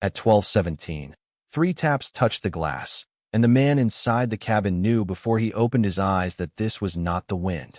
At 12:17, 3 taps touched the glass, and the man inside the cabin knew before he opened his eyes that this was not the wind.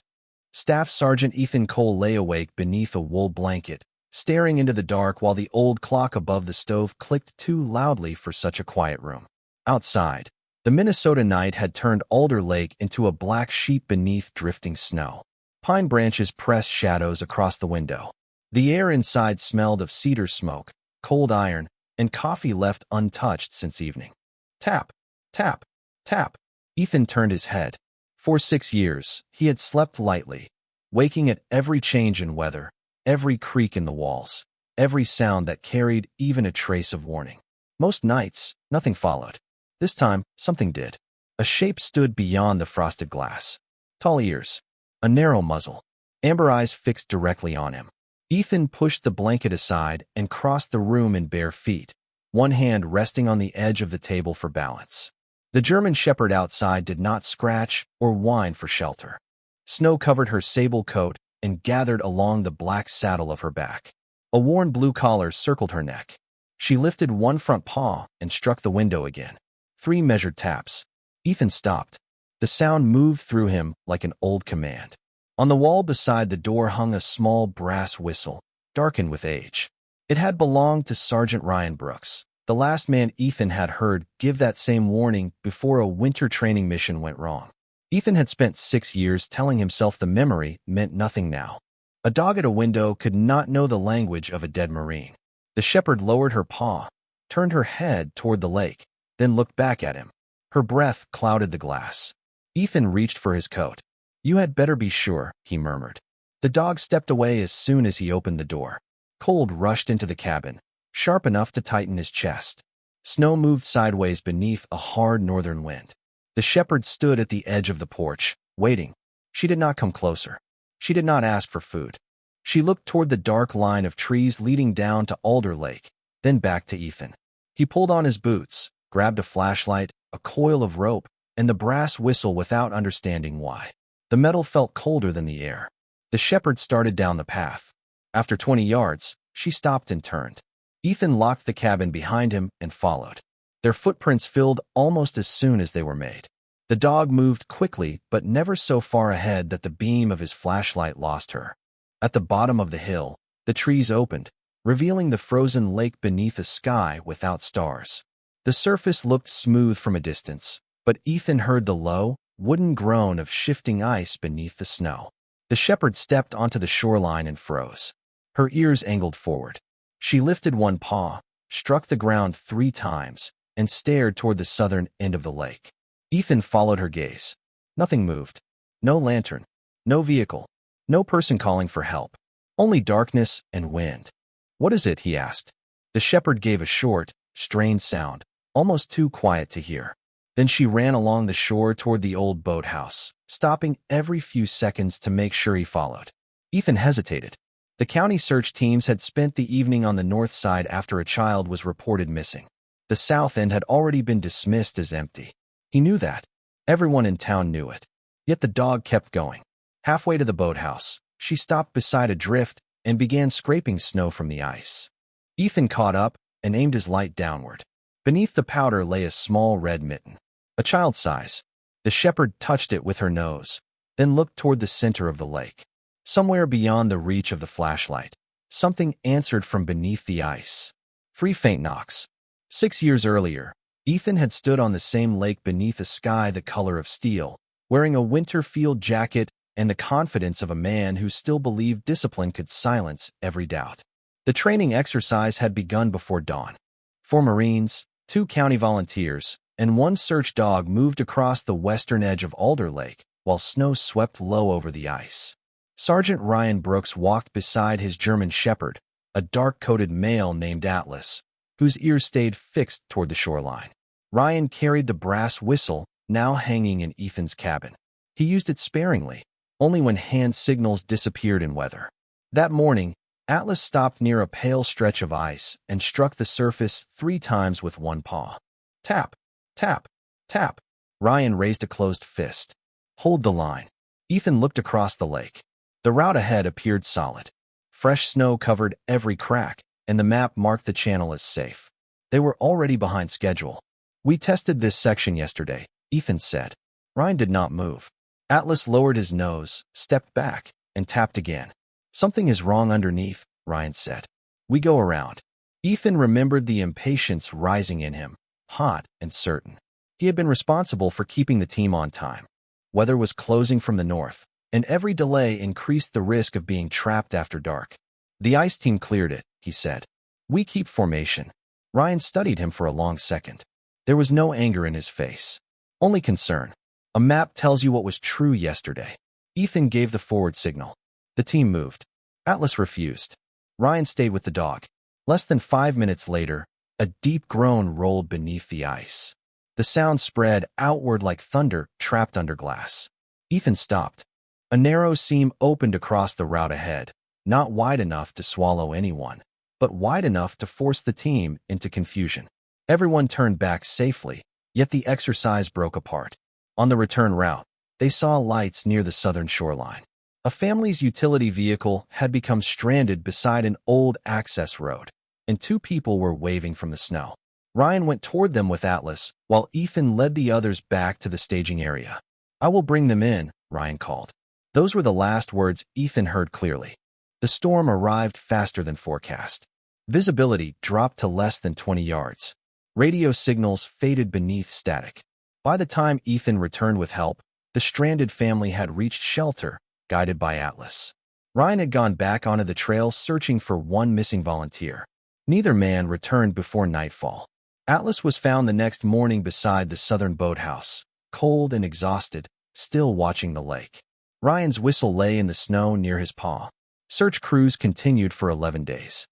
Staff Sergeant Ethan Cole lay awake beneath a wool blanket, staring into the dark while the old clock above the stove clicked too loudly for such a quiet room. Outside, the Minnesota night had turned Alder Lake into a black sheet beneath drifting snow. Pine branches pressed shadows across the window. The air inside smelled of cedar smoke, cold iron, and coffee left untouched since evening. Tap, tap, tap. Ethan turned his head. For 6 years, he had slept lightly, waking at every change in weather, every creak in the walls, every sound that carried even a trace of warning. Most nights, nothing followed. This time, something did. A shape stood beyond the frosted glass. Tall ears, a narrow muzzle, amber eyes fixed directly on him. Ethan pushed the blanket aside and crossed the room in bare feet, one hand resting on the edge of the table for balance. The German Shepherd outside did not scratch or whine for shelter. Snow covered her sable coat and gathered along the black saddle of her back. A worn blue collar circled her neck. She lifted one front paw and struck the window again. 3 measured taps. Ethan stopped. The sound moved through him like an old command. On the wall beside the door hung a small brass whistle, darkened with age. It had belonged to Sergeant Ryan Brooks, the last man Ethan had heard give that same warning before a winter training mission went wrong. Ethan had spent 6 years telling himself the memory meant nothing now. A dog at a window could not know the language of a dead Marine. The shepherd lowered her paw, turned her head toward the lake, then looked back at him. Her breath clouded the glass. Ethan reached for his coat. "You had better be sure," he murmured. The dog stepped away as soon as he opened the door. Cold rushed into the cabin, sharp enough to tighten his chest. Snow moved sideways beneath a hard northern wind. The shepherd stood at the edge of the porch, waiting. She did not come closer. She did not ask for food. She looked toward the dark line of trees leading down to Alder Lake, then back to Ethan. He pulled on his boots, grabbed a flashlight, a coil of rope, and the brass whistle without understanding why. The metal felt colder than the air. The shepherd started down the path. After 20 yards, she stopped and turned. Ethan locked the cabin behind him and followed. Their footprints filled almost as soon as they were made. The dog moved quickly, but never so far ahead that the beam of his flashlight lost her. At the bottom of the hill, the trees opened, revealing the frozen lake beneath a sky without stars. The surface looked smooth from a distance, but Ethan heard the low, wooden groan of shifting ice beneath the snow. The shepherd stepped onto the shoreline and froze. Her ears angled forward. She lifted one paw, struck the ground 3 times, and stared toward the southern end of the lake. Ethan followed her gaze. Nothing moved. No lantern. No vehicle. No person calling for help. Only darkness and wind. "What is it?" he asked. The shepherd gave a short, strained sound, almost too quiet to hear. Then she ran along the shore toward the old boathouse, stopping every few seconds to make sure he followed. Ethan hesitated. The county search teams had spent the evening on the north side after a child was reported missing. The south end had already been dismissed as empty. He knew that. Everyone in town knew it. Yet the dog kept going. Halfway to the boathouse, she stopped beside a drift and began scraping snow from the ice. Ethan caught up and aimed his light downward. Beneath the powder lay a small red mitten, a child's size. The shepherd touched it with her nose, then looked toward the center of the lake. Somewhere beyond the reach of the flashlight, something answered from beneath the ice. 3 faint knocks. 6 years earlier, Ethan had stood on the same lake beneath a sky the color of steel, wearing a winter field jacket and the confidence of a man who still believed discipline could silence every doubt. The training exercise had begun before dawn. 4 Marines, 2 county volunteers, and 1 search dog moved across the western edge of Alder Lake while snow swept low over the ice. Sergeant Ryan Brooks walked beside his German shepherd, a dark-coated male named Atlas, whose ears stayed fixed toward the shoreline. Ryan carried the brass whistle, now hanging in Ethan's cabin. He used it sparingly, only when hand signals disappeared in weather. That morning, Atlas stopped near a pale stretch of ice and struck the surface 3 times with one paw. Tap, tap, tap. Ryan raised a closed fist. Hold the line. Ethan looked across the lake. The route ahead appeared solid. Fresh snow covered every crack, and the map marked the channel as safe. They were already behind schedule. We tested this section yesterday, Ethan said. Ryan did not move. Atlas lowered his nose, stepped back, and tapped again. Something is wrong underneath, Ryan said. We go around. Ethan remembered the impatience rising in him, hot and certain. He had been responsible for keeping the team on time. Weather was closing from the north, and every delay increased the risk of being trapped after dark. The ice team cleared it, he said. We keep formation. Ryan studied him for a long second. There was no anger in his face, only concern. A map tells you what was true yesterday. Ethan gave the forward signal. The team moved. Atlas refused. Ryan stayed with the dog. Less than 5 minutes later, a deep groan rolled beneath the ice. The sound spread outward like thunder trapped under glass. Ethan stopped. A narrow seam opened across the route ahead, not wide enough to swallow anyone, but wide enough to force the team into confusion. Everyone turned back safely, yet the exercise broke apart. On the return route, they saw lights near the southern shoreline. A family's utility vehicle had become stranded beside an old access road, and 2 people were waving from the snow. Ryan went toward them with Atlas, while Ethan led the others back to the staging area. I will bring them in, Ryan called. Those were the last words Ethan heard clearly. The storm arrived faster than forecast. Visibility dropped to less than 20 yards. Radio signals faded beneath static. By the time Ethan returned with help, the stranded family had reached shelter, guided by Atlas. Ryan had gone back onto the trail searching for one missing volunteer. Neither man returned before nightfall. Atlas was found the next morning beside the southern boathouse, cold and exhausted, still watching the lake. Ryan's whistle lay in the snow near his paw. Search crews continued for 11 days.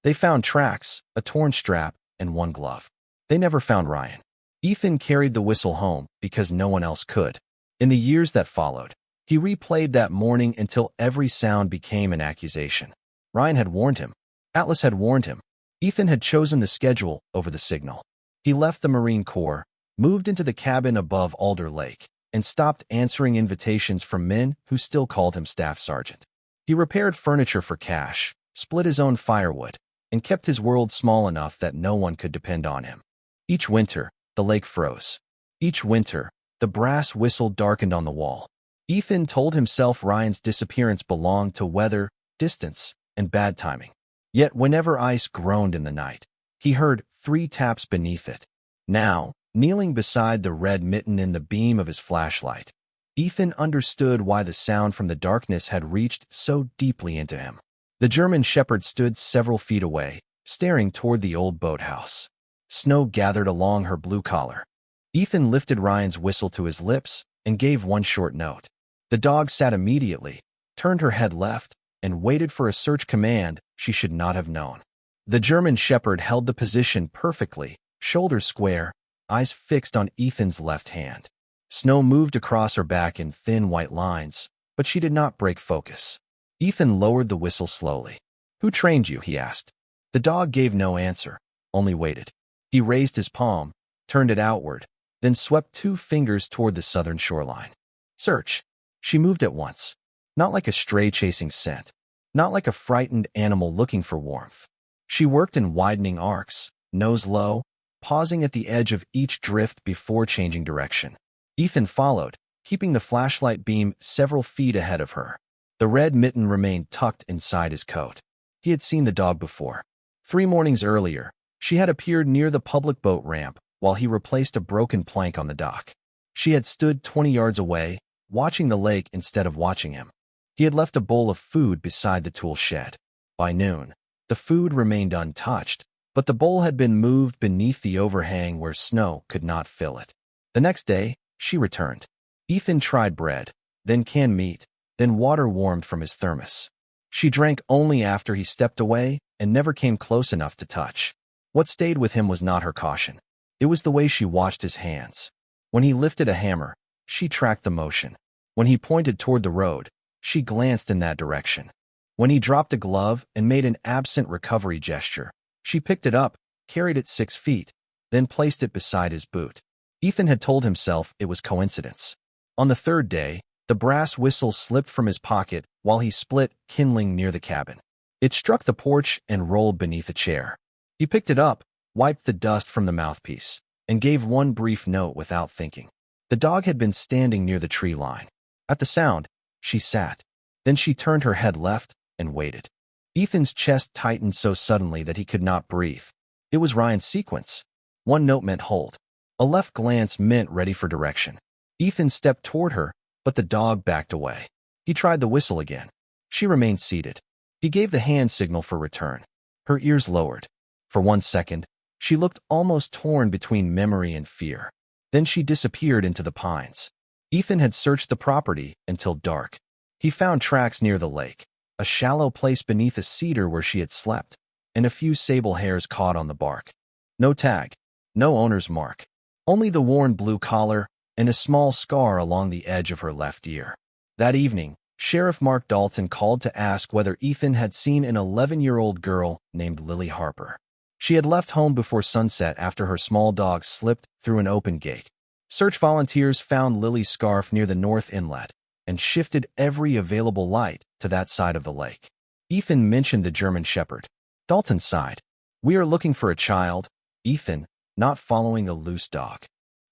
They found tracks, a torn strap, and 1 glove. They never found Ryan. Ethan carried the whistle home because no one else could. In the years that followed, he replayed that morning until every sound became an accusation. Ryan had warned him. Atlas had warned him. Ethan had chosen the schedule over the signal. He left the Marine Corps, moved into the cabin above Alder Lake, and stopped answering invitations from men who still called him Staff Sergeant. He repaired furniture for cash, split his own firewood, and kept his world small enough that no one could depend on him. Each winter, the lake froze. Each winter, the brass whistle darkened on the wall. Ethan told himself Ryan's disappearance belonged to weather, distance, and bad timing. Yet whenever ice groaned in the night, he heard 3 taps beneath it. Now, kneeling beside the red mitten in the beam of his flashlight, Ethan understood why the sound from the darkness had reached so deeply into him. The German shepherd stood several feet away, staring toward the old boathouse. Snow gathered along her blue collar. Ethan lifted Ryan's whistle to his lips and gave one short note. The dog sat immediately, turned her head left, and waited for a search command she should not have known. The German shepherd held the position perfectly, shoulders square, eyes fixed on Ethan's left hand. Snow moved across her back in thin white lines, but she did not break focus. Ethan lowered the whistle slowly. "Who trained you?" he asked. The dog gave no answer, only waited. He raised his palm, turned it outward, then swept 2 fingers toward the southern shoreline. "Search." She moved at once, not like a stray chasing scent, not like a frightened animal looking for warmth. She worked in widening arcs, nose low, pausing at the edge of each drift before changing direction. Ethan followed, keeping the flashlight beam several feet ahead of her. The red mitten remained tucked inside his coat. He had seen the dog before. 3 mornings earlier, she had appeared near the public boat ramp while he replaced a broken plank on the dock. She had stood 20 yards away, watching the lake instead of watching him. He had left a bowl of food beside the tool shed. By noon, the food remained untouched, but the bowl had been moved beneath the overhang where snow could not fill it. The next day, she returned. Ethan tried bread, then canned meat, then water warmed from his thermos. She drank only after he stepped away and never came close enough to touch. What stayed with him was not her caution. It was the way she watched his hands. When he lifted a hammer, she tracked the motion. When he pointed toward the road, she glanced in that direction. When he dropped a glove and made an absent recovery gesture, she picked it up, carried it 6 feet, then placed it beside his boot. Ethan had told himself it was coincidence. On the 3rd day, the brass whistle slipped from his pocket while he split kindling near the cabin. It struck the porch and rolled beneath a chair. He picked it up, wiped the dust from the mouthpiece, and gave one brief note without thinking. The dog had been standing near the tree line. At the sound, she sat. Then she turned her head left and waited. Ethan's chest tightened so suddenly that he could not breathe. It was Ryan's sequence. One note meant hold. A left glance meant ready for direction. Ethan stepped toward her, but the dog backed away. He tried the whistle again. She remained seated. He gave the hand signal for return. Her ears lowered. For 1 second, she looked almost torn between memory and fear. Then she disappeared into the pines. Ethan had searched the property until dark. He found tracks near the lake, a shallow place beneath a cedar where she had slept, and a few sable hairs caught on the bark. No tag, no owner's mark, only the worn blue collar and a small scar along the edge of her left ear. That evening, Sheriff Mark Dalton called to ask whether Ethan had seen an 11-year-old girl named Lily Harper. She had left home before sunset after her small dog slipped through an open gate. Search volunteers found Lily's scarf near the north inlet and shifted every available light to that side of the lake. Ethan mentioned the German Shepherd. Dalton sighed. "We are looking for a child, Ethan, not following a loose dog."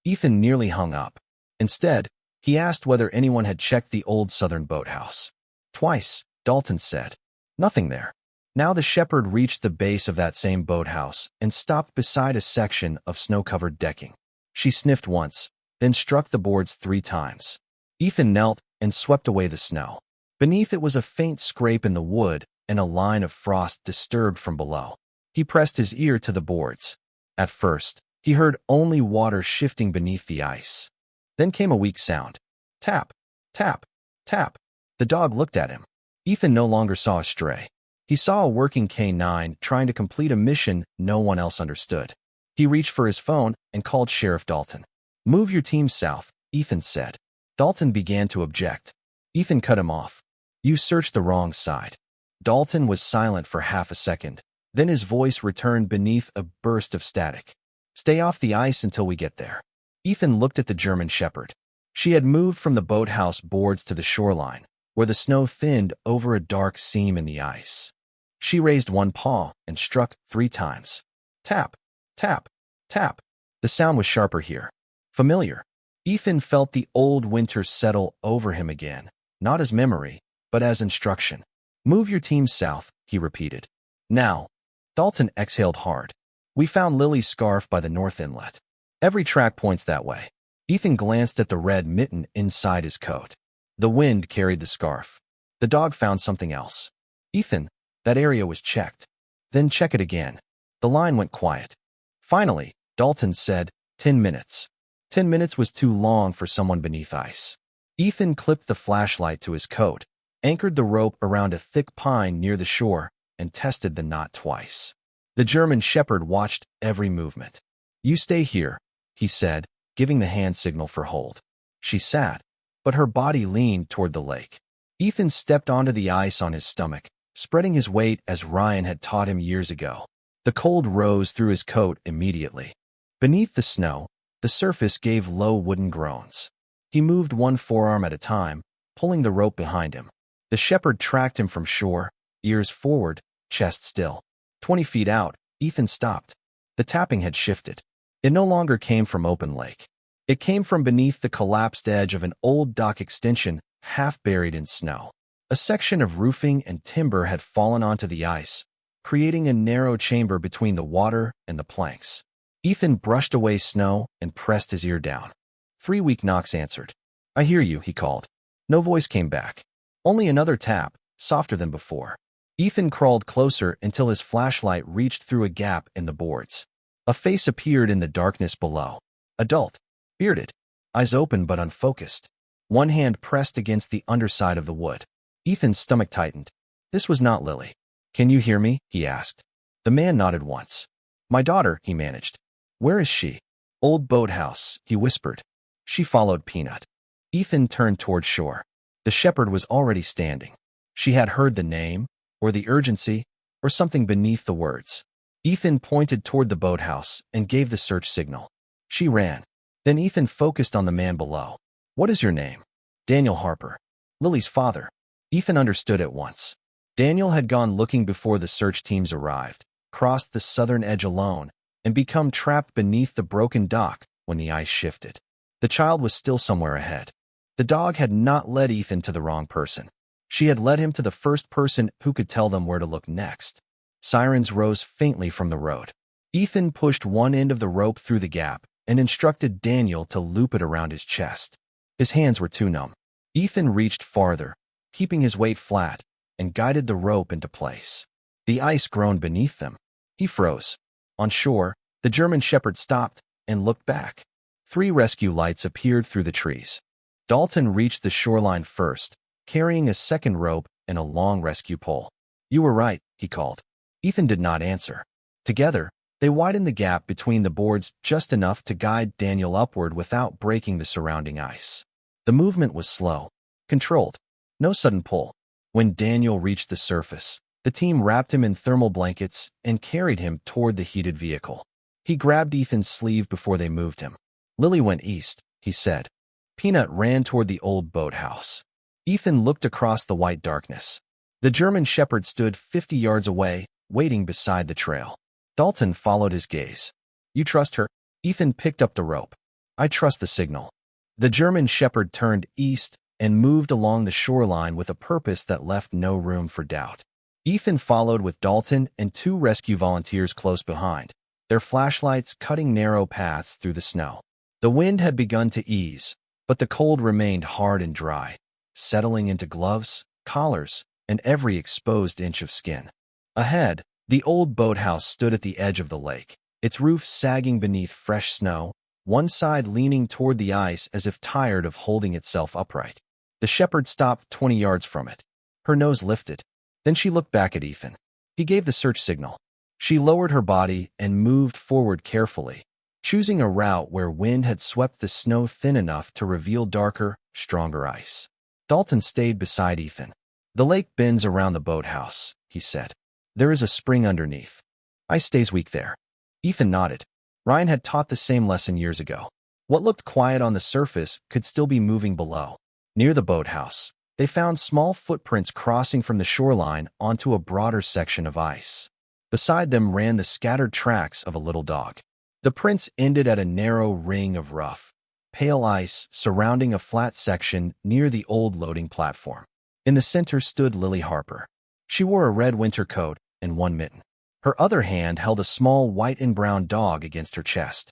Ethan nearly hung up. Instead, he asked whether anyone had checked the old southern boathouse. "Twice," Dalton said. "Nothing there." Now the shepherd reached the base of that same boathouse and stopped beside a section of snow-covered decking. She sniffed once, then struck the boards 3 times. Ethan knelt and swept away the snow. Beneath it was a faint scrape in the wood and a line of frost disturbed from below. He pressed his ear to the boards. At first, he heard only water shifting beneath the ice. Then came a weak sound. Tap, tap, tap. The dog looked at him. Ethan no longer saw a stray. He saw a working K9 trying to complete a mission no one else understood. He reached for his phone and called Sheriff Dalton. "Move your team south," Ethan said. Dalton began to object. Ethan cut him off. "You searched the wrong side." Dalton was silent for half a second. Then his voice returned beneath a burst of static. "Stay off the ice until we get there." Ethan looked at the German Shepherd. She had moved from the boathouse boards to the shoreline, where the snow thinned over a dark seam in the ice. She raised one paw and struck 3 times. Tap, tap, tap. The sound was sharper here. Familiar. Ethan felt the old winter settle over him again, not as memory, but as instruction. "Move your team south," he repeated. "Now." Dalton exhaled hard. "We found Lily's scarf by the north inlet. Every track points that way." Ethan glanced at the red mitten inside his coat. The wind carried the scarf. The dog found something else. "Ethan, that area was checked." "Then check it again." The line went quiet. Finally, Dalton said, 10 minutes. 10 minutes was too long for someone beneath ice. Ethan clipped the flashlight to his coat, anchored the rope around a thick pine near the shore, and tested the knot twice. The German Shepherd watched every movement. "You stay here," he said, giving the hand signal for hold. She sat, but her body leaned toward the lake. Ethan stepped onto the ice on his stomach, spreading his weight as Ryan had taught him years ago. The cold rose through his coat immediately. Beneath the snow, the surface gave low wooden groans. He moved one forearm at a time, pulling the rope behind him. The shepherd tracked him from shore, ears forward, chest still. 20 feet out, Ethan stopped. The tapping had shifted. It no longer came from open lake. It came from beneath the collapsed edge of an old dock extension, half buried in snow. A section of roofing and timber had fallen onto the ice, creating a narrow chamber between the water and the planks. Ethan brushed away snow and pressed his ear down. 3 weak knocks answered. "I hear you," he called. No voice came back. Only another tap, softer than before. Ethan crawled closer until his flashlight reached through a gap in the boards. A face appeared in the darkness below. Adult, bearded, eyes open but unfocused. One hand pressed against the underside of the wood. Ethan's stomach tightened. This was not Lily. "Can you hear me?" he asked. The man nodded once. "My daughter," he managed. "Where is she?" "Old boathouse," he whispered. She followed Peanut. Ethan turned toward shore. The shepherd was already standing. She had heard the name, or the urgency, or something beneath the words. Ethan pointed toward the boathouse and gave the search signal. She ran. Then Ethan focused on the man below. "What is your name?" "Daniel Harper." "Lily's father." Ethan understood at once. Daniel had gone looking before the search teams arrived, crossed the southern edge alone, and become trapped beneath the broken dock when the ice shifted. The child was still somewhere ahead. The dog had not led Ethan to the wrong person. She had led him to the first person who could tell them where to look next. Sirens rose faintly from the road. Ethan pushed one end of the rope through the gap and instructed Daniel to loop it around his chest. His hands were too numb. Ethan reached farther, keeping his weight flat, and guided the rope into place. The ice groaned beneath them. He froze. On shore, the German shepherd stopped and looked back. 3 rescue lights appeared through the trees. Dalton reached the shoreline first, carrying a second rope and a long rescue pole. "You were right," he called. Ethan did not answer. Together, they widened the gap between the boards just enough to guide Daniel upward without breaking the surrounding ice. The movement was slow, controlled, no sudden pull. When Daniel reached the surface, the team wrapped him in thermal blankets and carried him toward the heated vehicle. He grabbed Ethan's sleeve before they moved him. "Lily went east," he said. Peanut ran toward the old boathouse. Ethan looked across the white darkness. The German shepherd stood 50 yards away, waiting beside the trail. Dalton followed his gaze. "You trust her?" Ethan picked up the rope. "I trust the signal." The German shepherd turned east and moved along the shoreline with a purpose that left no room for doubt. Ethan followed with Dalton and 2 rescue volunteers close behind, their flashlights cutting narrow paths through the snow. The wind had begun to ease, but the cold remained hard and dry, settling into gloves, collars, and every exposed inch of skin. Ahead, the old boathouse stood at the edge of the lake, its roof sagging beneath fresh snow, one side leaning toward the ice as if tired of holding itself upright. The shepherd stopped 20 yards from it. Her nose lifted. Then she looked back at Ethan. He gave the search signal. She lowered her body and moved forward carefully, choosing a route where wind had swept the snow thin enough to reveal darker, stronger ice. Dalton stayed beside Ethan. "The lake bends around the boathouse," he said. "There is a spring underneath. Ice stays weak there." Ethan nodded. Ryan had taught the same lesson years ago. What looked quiet on the surface could still be moving below. Near the boathouse, they found small footprints crossing from the shoreline onto a broader section of ice. Beside them ran the scattered tracks of a little dog. The prints ended at a narrow ring of rough, pale ice surrounding a flat section near the old loading platform. In the center stood Lily Harper. She wore a red winter coat and one mitten. Her other hand held a small white and brown dog against her chest.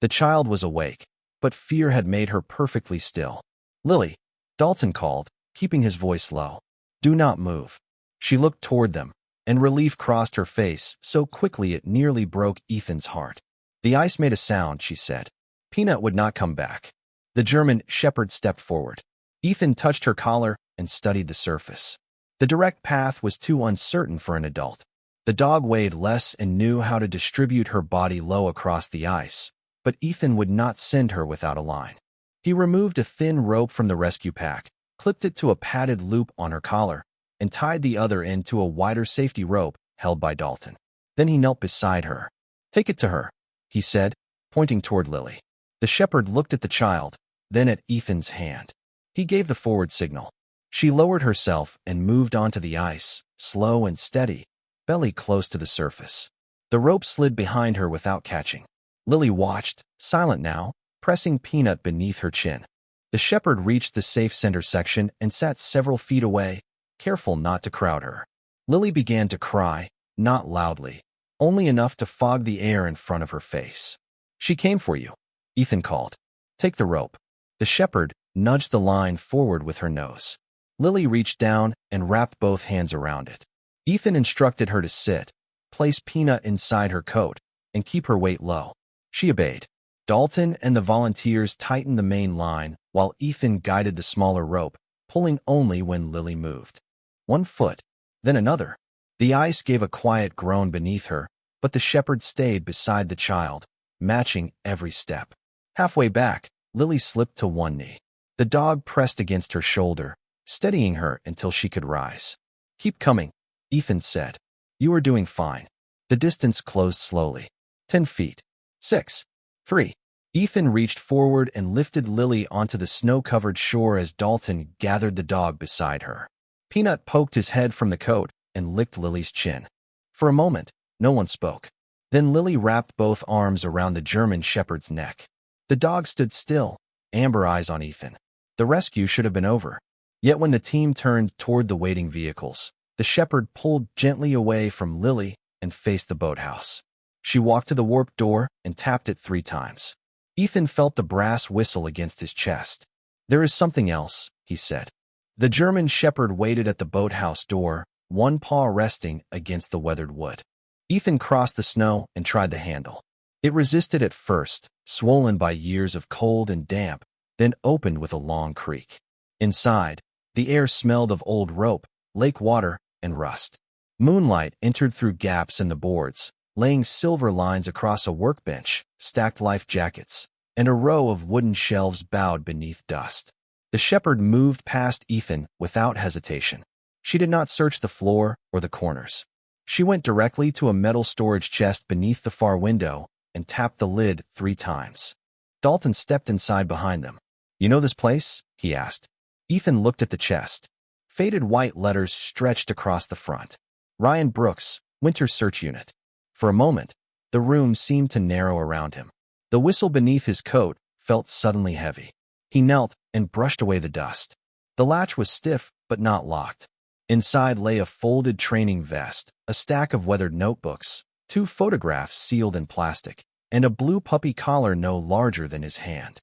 The child was awake, but fear had made her perfectly still. "Lily," Dalton called, keeping his voice low. "Do not move." She looked toward them, and relief crossed her face so quickly it nearly broke Ethan's heart. "The ice made a sound," she said. "Peanut would not come back." The German shepherd stepped forward. Ethan touched her collar and studied the surface. The direct path was too uncertain for an adult. The dog weighed less and knew how to distribute her body low across the ice, but Ethan would not send her without a line. He removed a thin rope from the rescue pack, clipped it to a padded loop on her collar, and tied the other end to a wider safety rope held by Dalton. Then he knelt beside her. "Take it to her," he said, pointing toward Lily. The shepherd looked at the child, then at Ethan's hand. He gave the forward signal. She lowered herself and moved onto the ice, slow and steady, belly close to the surface. The rope slid behind her without catching. Lily watched, silent now, pressing Peanut beneath her chin. The shepherd reached the safe center section and sat several feet away, careful not to crowd her. Lily began to cry, not loudly, only enough to fog the air in front of her face. "She came for you," Ethan called. "Take the rope." The shepherd nudged the line forward with her nose. Lily reached down and wrapped both hands around it. Ethan instructed her to sit, place Peanut inside her coat, and keep her weight low. She obeyed. Dalton and the volunteers tightened the main line while Ethan guided the smaller rope, pulling only when Lily moved. One foot, then another. The ice gave a quiet groan beneath her, but the shepherd stayed beside the child, matching every step. Halfway back, Lily slipped to one knee. The dog pressed against her shoulder, steadying her until she could rise. "Keep coming," Ethan said. "You are doing fine." The distance closed slowly. 10 feet. 6. 3. Ethan reached forward and lifted Lily onto the snow-covered shore as Dalton gathered the dog beside her. Peanut poked his head from the coat and licked Lily's chin. For a moment, no one spoke. Then Lily wrapped both arms around the German shepherd's neck. The dog stood still, amber eyes on Ethan. The rescue should have been over. Yet when the team turned toward the waiting vehicles, the shepherd pulled gently away from Lily and faced the boathouse. She walked to the warped door and tapped it 3 times. Ethan felt the brass whistle against his chest. "There is something else," he said. The German shepherd waited at the boathouse door, one paw resting against the weathered wood. Ethan crossed the snow and tried the handle. It resisted at first, swollen by years of cold and damp, then opened with a long creak. Inside, the air smelled of old rope, lake water, and rust. Moonlight entered through gaps in the boards, laying silver lines across a workbench, stacked life jackets, and a row of wooden shelves bowed beneath dust. The shepherd moved past Ethan without hesitation. She did not search the floor or the corners. She went directly to a metal storage chest beneath the far window and tapped the lid 3 times. Dalton stepped inside behind them. "You know this place?" he asked. Ethan looked at the chest. Faded white letters stretched across the front. Ryan Brooks, Winter Search Unit. For a moment, the room seemed to narrow around him. The whistle beneath his coat felt suddenly heavy. He knelt and brushed away the dust. The latch was stiff but not locked. Inside lay a folded training vest, a stack of weathered notebooks, 2 photographs sealed in plastic, and a blue puppy collar no larger than his hand.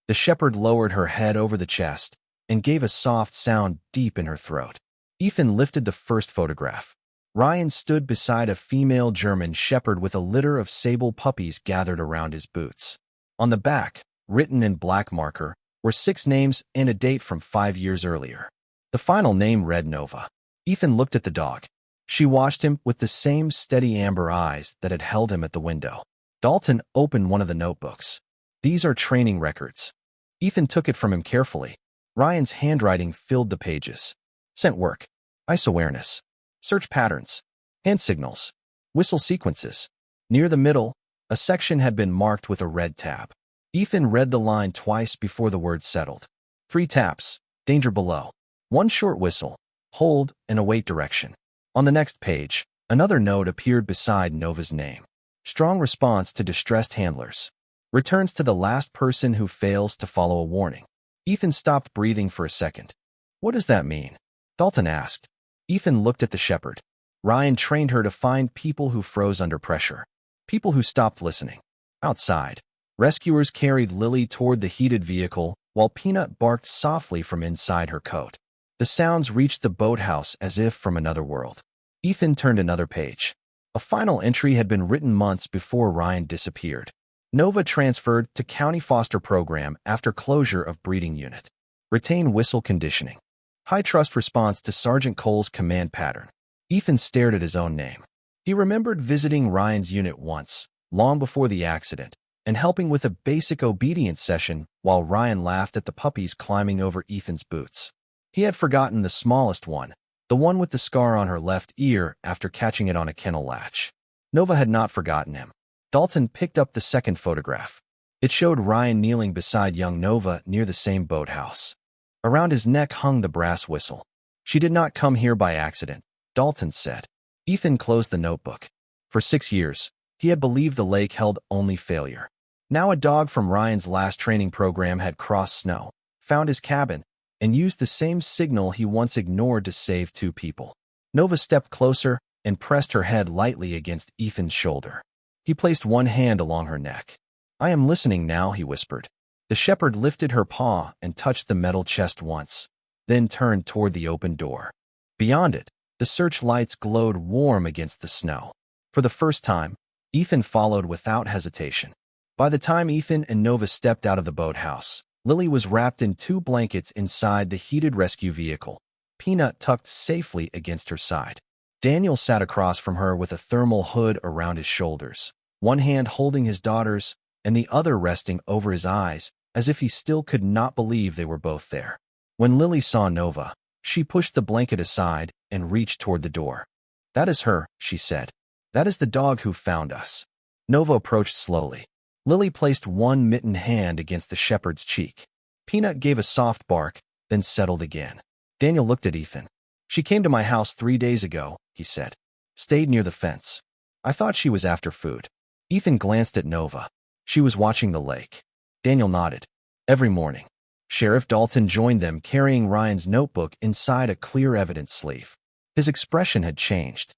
The shepherd lowered her head over the chest and gave a soft sound deep in her throat. Ethan lifted the first photograph. Ryan stood beside a female German shepherd with a litter of sable puppies gathered around his boots. On the back, written in black marker, were 6 names and a date from 5 years earlier. The final name read Nova. Ethan looked at the dog. She watched him with the same steady amber eyes that had held him at the window. Dalton opened one of the notebooks. "These are training records." Ethan took it from him carefully. Ryan's handwriting filled the pages. Scent work, ice awareness, search patterns, hand signals, whistle sequences. Near the middle, a section had been marked with a red tab. Ethan read the line twice before the word settled. 3 taps, danger below. 1 short whistle, hold and await direction. On the next page, another note appeared beside Nova's name. Strong response to distressed handlers. Returns to the last person who fails to follow a warning. Ethan stopped breathing for a second. "What does that mean?" Dalton asked. Ethan looked at the shepherd. Ryan trained her to find people who froze under pressure. People who stopped listening. Outside, rescuers carried Lily toward the heated vehicle while Peanut barked softly from inside her coat. The sounds reached the boathouse as if from another world. Ethan turned another page. A final entry had been written months before Ryan disappeared. Nova transferred to County Foster Program after closure of breeding unit. Retain whistle conditioning. High trust response to Sergeant Cole's command pattern. Ethan stared at his own name. He remembered visiting Ryan's unit once, long before the accident, and helping with a basic obedience session while Ryan laughed at the puppies climbing over Ethan's boots. He had forgotten the smallest one, the one with the scar on her left ear after catching it on a kennel latch. Nova had not forgotten him. Dalton picked up the second photograph. It showed Ryan kneeling beside young Nova near the same boathouse. Around his neck hung the brass whistle. "She did not come here by accident," Dalton said. Ethan closed the notebook. For 6 years, he had believed the lake held only failure. Now a dog from Ryan's last training program had crossed snow, found his cabin, and used the same signal he once ignored to save 2 people. Nova stepped closer and pressed her head lightly against Ethan's shoulder. He placed one hand along her neck. "I am listening now," he whispered. The shepherd lifted her paw and touched the metal chest once, then turned toward the open door. Beyond it, the searchlights glowed warm against the snow. For the first time, Ethan followed without hesitation. By the time Ethan and Nova stepped out of the boathouse, Lily was wrapped in 2 blankets inside the heated rescue vehicle, Peanut tucked safely against her side. Daniel sat across from her with a thermal hood around his shoulders, one hand holding his daughter's and the other resting over his eyes, as if he still could not believe they were both there. When Lily saw Nova, she pushed the blanket aside and reached toward the door. "That is her," she said. "That is the dog who found us." Nova approached slowly. Lily placed one mittened hand against the shepherd's cheek. Peanut gave a soft bark, then settled again. Daniel looked at Ethan. "She came to my house 3 days ago," he said. "Stayed near the fence. I thought she was after food." Ethan glanced at Nova. She was watching the lake. Daniel nodded. Every morning, Sheriff Dalton joined them carrying Ryan's notebook inside a clear evidence sleeve. His expression had changed.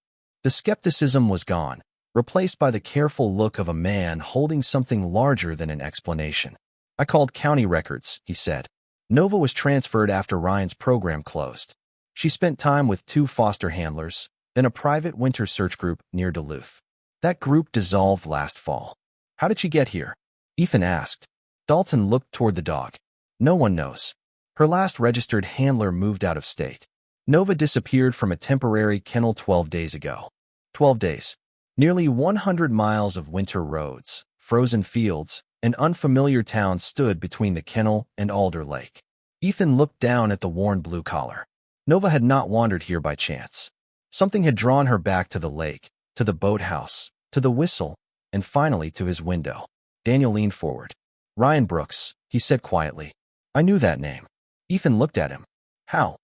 The skepticism was gone, replaced by the careful look of a man holding something larger than an explanation. I called county records, he said. Nova was transferred after Ryan's program closed. She spent time with 2 foster handlers, then a private winter search group near Duluth. That group dissolved last fall. How did she get here? Ethan asked. Dalton looked toward the dog. No one knows. Her last registered handler moved out of state. Nova disappeared from a temporary kennel 12 days ago. 12 days. Nearly 100 miles of winter roads, frozen fields, and unfamiliar towns stood between the kennel and Alder Lake. Ethan looked down at the worn blue collar. Nova had not wandered here by chance. Something had drawn her back to the lake, to the boathouse, to the whistle, and finally to his window. Daniel leaned forward. Ryan Brooks, he said quietly. I knew that name. Ethan looked at him. How?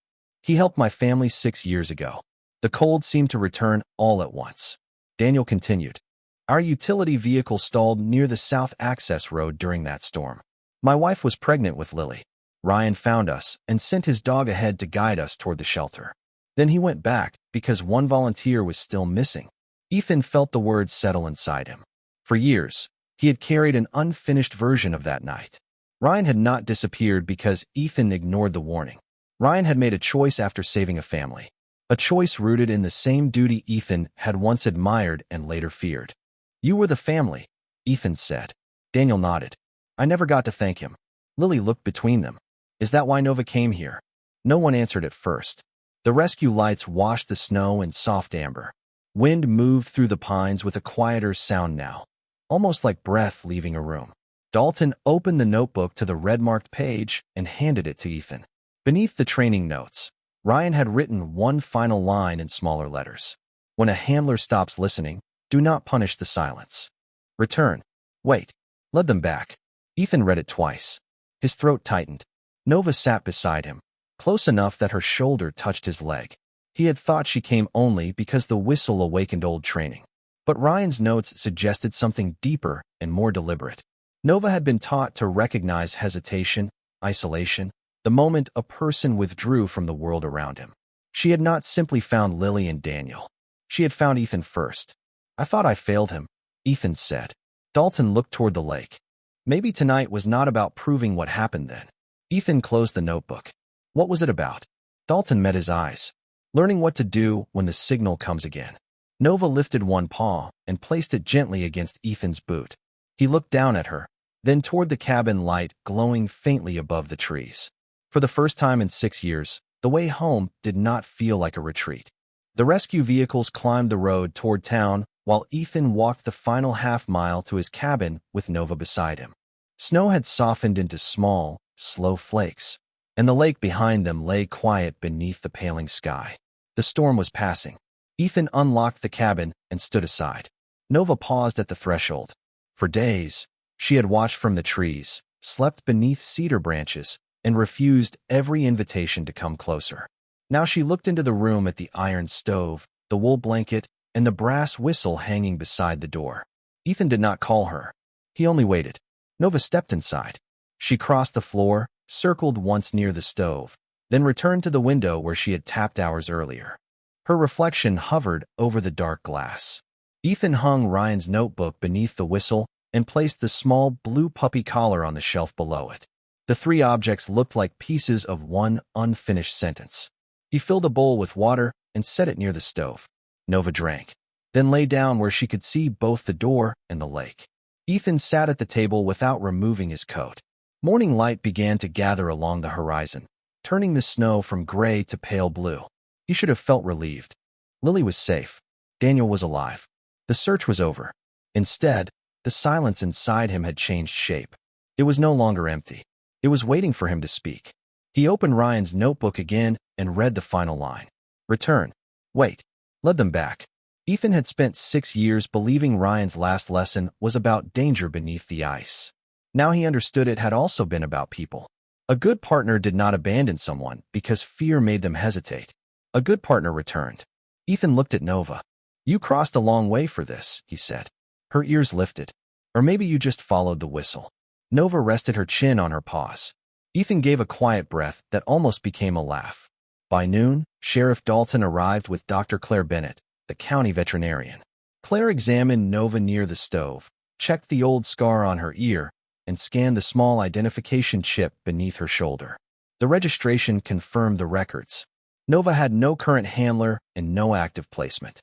He helped my family 6 years ago. The cold seemed to return all at once. Daniel continued. Our utility vehicle stalled near the South Access Road during that storm. My wife was pregnant with Lily. Ryan found us and sent his dog ahead to guide us toward the shelter. Then he went back because one volunteer was still missing. Ethan felt the words settle inside him. For years, he had carried an unfinished version of that night. Ryan had not disappeared because Ethan ignored the warning. Ryan had made a choice after saving a family. A choice rooted in the same duty Ethan had once admired and later feared. You were the family, Ethan said. Daniel nodded. I never got to thank him. Lily looked between them. Is that why Nova came here? No one answered at first. The rescue lights washed the snow in soft amber. Wind moved through the pines with a quieter sound now, almost like breath leaving a room. Dalton opened the notebook to the red-marked page and handed it to Ethan. Beneath the training notes, Ryan had written one final line in smaller letters. When a handler stops listening, do not punish the silence. Return. Wait. Lead them back. Ethan read it twice. His throat tightened. Nova sat beside him, close enough that her shoulder touched his leg. He had thought she came only because the whistle awakened old training. But Ryan's notes suggested something deeper and more deliberate. Nova had been taught to recognize hesitation, isolation, the moment a person withdrew from the world around him. She had not simply found Lily and Daniel. She had found Ethan first. I thought I failed him, Ethan said. Dalton looked toward the lake. Maybe tonight was not about proving what happened then. Ethan closed the notebook. What was it about? Dalton met his eyes. Learning what to do when the signal comes again. Nova lifted one paw and placed it gently against Ethan's boot. He looked down at her, then toward the cabin light glowing faintly above the trees. For the first time in 6 years, the way home did not feel like a retreat. The rescue vehicles climbed the road toward town while Ethan walked the final half-mile to his cabin with Nova beside him. Snow had softened into small, slow flakes, and the lake behind them lay quiet beneath the paling sky. The storm was passing. Ethan unlocked the cabin and stood aside. Nova paused at the threshold. For days, she had watched from the trees, slept beneath cedar branches, and refused every invitation to come closer. Now she looked into the room at the iron stove, the wool blanket, and the brass whistle hanging beside the door. Ethan did not call her. He only waited. Nova stepped inside. She crossed the floor, circled once near the stove, then returned to the window where she had tapped hours earlier. Her reflection hovered over the dark glass. Ethan hung Ryan's notebook beneath the whistle and placed the small blue puppy collar on the shelf below it. The 3 objects looked like pieces of one unfinished sentence. He filled a bowl with water and set it near the stove. Nova drank, then lay down where she could see both the door and the lake. Ethan sat at the table without removing his coat. Morning light began to gather along the horizon, turning the snow from gray to pale blue. He should have felt relieved. Lily was safe. Daniel was alive. The search was over. Instead, the silence inside him had changed shape. It was no longer empty. It was waiting for him to speak. He opened Ryan's notebook again and read the final line. Return. Wait. Lead them back. Ethan had spent 6 years believing Ryan's last lesson was about danger beneath the ice. Now he understood it had also been about people. A good partner did not abandon someone because fear made them hesitate. A good partner returned. Ethan looked at Nova. You crossed a long way for this, he said. Her ears lifted. Or maybe you just followed the whistle. Nova rested her chin on her paws. Ethan gave a quiet breath that almost became a laugh. By noon, Sheriff Dalton arrived with Dr. Claire Bennett, the county veterinarian. Claire examined Nova near the stove, checked the old scar on her ear, and scanned the small identification chip beneath her shoulder. The registration confirmed the records. Nova had no current handler and no active placement.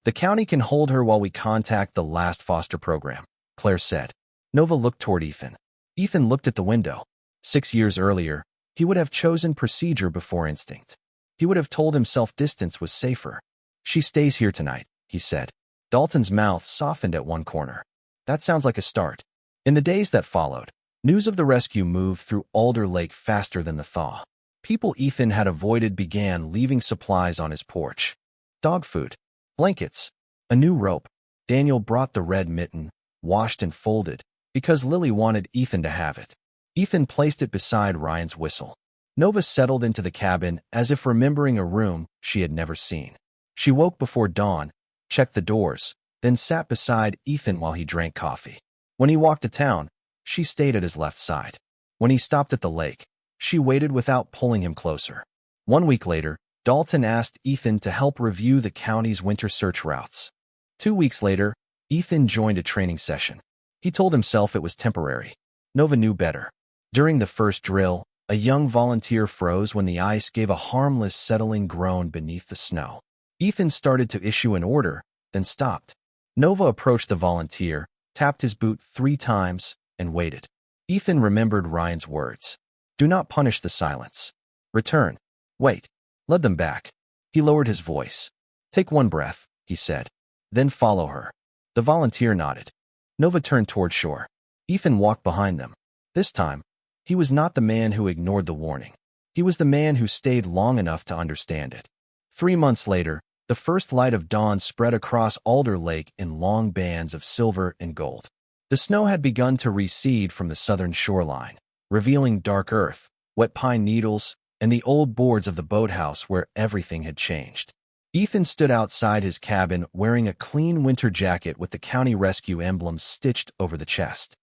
The county can hold her while we contact the last foster program, Claire said. Nova looked toward Ethan. Ethan looked at the window. 6 years earlier, he would have chosen procedure before instinct. He would have told himself distance was safer. She stays here tonight, he said. Dalton's mouth softened at one corner. That sounds like a start. In the days that followed, news of the rescue moved through Alder Lake faster than the thaw. People Ethan had avoided began leaving supplies on his porch. Dog food, blankets, a new rope. Daniel brought the red mitten, washed and folded, because Lily wanted Ethan to have it. Ethan placed it beside Ryan's whistle. Nova settled into the cabin as if remembering a room she had never seen. She woke before dawn, checked the doors, then sat beside Ethan while he drank coffee. When he walked to town, she stayed at his left side. When he stopped at the lake, she waited without pulling him closer. 1 week later, Dalton asked Ethan to help review the county's winter search routes. 2 weeks later, Ethan joined a training session. He told himself it was temporary. Nova knew better. During the first drill, a young volunteer froze when the ice gave a harmless settling groan beneath the snow. Ethan started to issue an order, then stopped. Nova approached the volunteer, tapped his boot 3 times, and waited. Ethan remembered Ryan's words. Do not punish the silence. Return. Wait. Lead them back. He lowered his voice. Take 1 breath, he said. Then follow her. The volunteer nodded. Nova turned toward shore. Ethan walked behind them. This time, he was not the man who ignored the warning. He was the man who stayed long enough to understand it. 3 months later, the first light of dawn spread across Alder Lake in long bands of silver and gold. The snow had begun to recede from the southern shoreline, revealing dark earth, wet pine needles, and the old boards of the boathouse where everything had changed. Ethan stood outside his cabin wearing a clean winter jacket with the county rescue emblem stitched over the chest.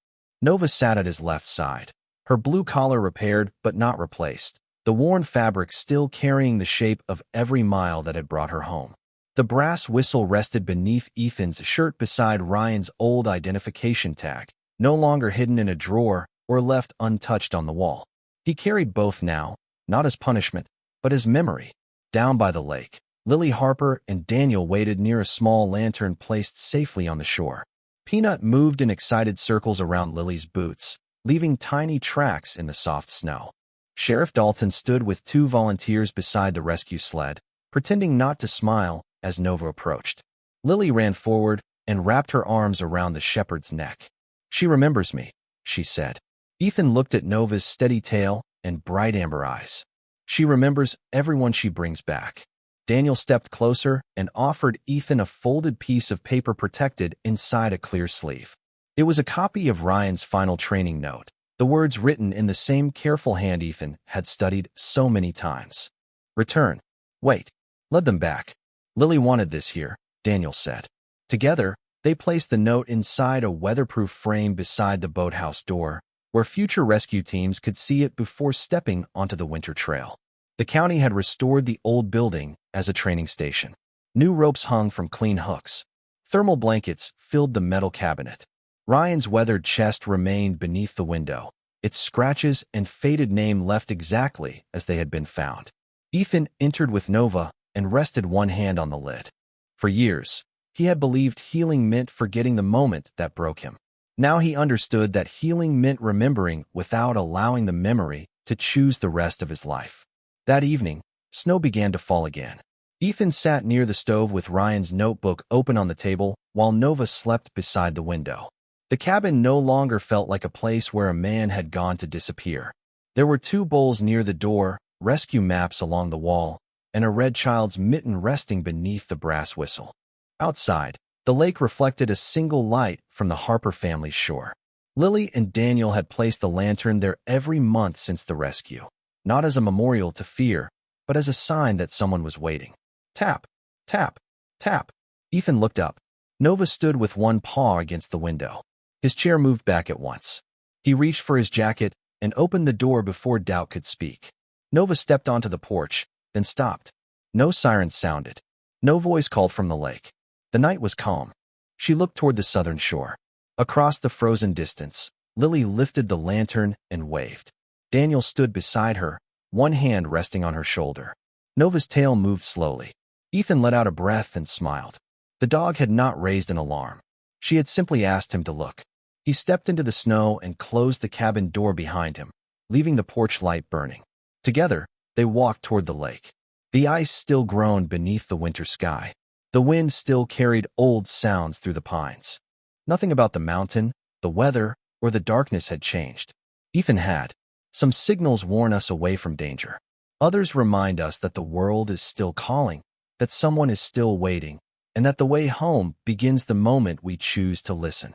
Nova sat at his left side, her blue collar repaired but not replaced, the worn fabric still carrying the shape of every mile that had brought her home. The brass whistle rested beneath Ethan's shirt beside Ryan's old identification tag, no longer hidden in a drawer or left untouched on the wall. He carried both now, not as punishment, but as memory. Down by the lake, Lily Harper and Daniel waited near a small lantern placed safely on the shore. Peanut moved in excited circles around Lily's boots, leaving tiny tracks in the soft snow. Sheriff Dalton stood with 2 volunteers beside the rescue sled, pretending not to smile as Nova approached. Lily ran forward and wrapped her arms around the shepherd's neck. She remembers me, she said. Ethan looked at Nova's steady tail and bright amber eyes. She remembers everyone she brings back. Daniel stepped closer and offered Ethan a folded piece of paper protected inside a clear sleeve. It was a copy of Ryan's final training note, the words written in the same careful hand Ethan had studied so many times. Return. Wait. Lead them back. Lily wanted this here, Daniel said. Together, they placed the note inside a weatherproof frame beside the boathouse door, where future rescue teams could see it before stepping onto the winter trail. The county had restored the old building as a training station. New ropes hung from clean hooks. Thermal blankets filled the metal cabinet. Ryan's weathered chest remained beneath the window, its scratches and faded name left exactly as they had been found. Ethan entered with Nova and rested one hand on the lid. For years, he had believed healing meant forgetting the moment that broke him. Now he understood that healing meant remembering without allowing the memory to choose the rest of his life. That evening, snow began to fall again. Ethan sat near the stove with Ryan's notebook open on the table while Nova slept beside the window. The cabin no longer felt like a place where a man had gone to disappear. There were 2 bowls near the door, rescue maps along the wall, and a red child's mitten resting beneath the brass whistle. Outside, the lake reflected a single light from the Harper family's shore. Lily and Daniel had placed the lantern there every month since the rescue, not as a memorial to fear, but as a sign that someone was waiting. Tap, tap, tap. Ethan looked up. Nova stood with one paw against the window. His chair moved back at once. He reached for his jacket and opened the door before Doubt could speak. Nova stepped onto the porch, then stopped. No sirens sounded. No voice called from the lake. The night was calm. She looked toward the southern shore. Across the frozen distance, Lily lifted the lantern and waved. Daniel stood beside her, one hand resting on her shoulder. Nova's tail moved slowly. Ethan let out a breath and smiled. The dog had not raised an alarm. She had simply asked him to look. He stepped into the snow and closed the cabin door behind him, leaving the porch light burning. Together, they walked toward the lake. The ice still groaned beneath the winter sky. The wind still carried old sounds through the pines. Nothing about the mountain, the weather, or the darkness had changed. Ethan had. Some signals warn us away from danger. Others remind us that the world is still calling, that someone is still waiting, and that the way home begins the moment we choose to listen.